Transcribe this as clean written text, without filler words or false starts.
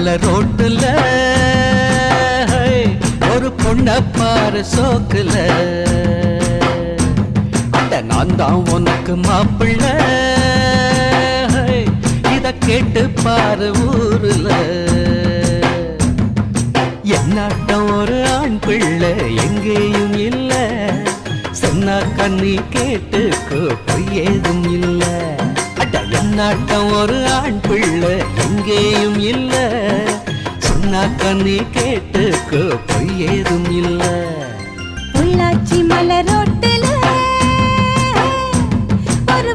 மலை ரோட்டுல ஒரு பொண்ண பாரு சோக்குல அட நான் தான் உனக்கு மாப்பிள்ள இத கேட்டு பாரு ஊருல என்னாட்டம் ஒரு ஆண் பிள்ளை எங்கேயும் இல்ல சொன்னா கண்ணி கேட்டுக்கோ பொய் ஏதும் இல்ல அட என்னாட்டம் ஒரு ஆண் பிள்ளை எங்கேயும் இல்ல சொன்னா கண்ணி கேட்டுக்கோ பொய் ஏதும் இல்ல பொள்ளாச்சி மலை ரோட்டுல ஒரு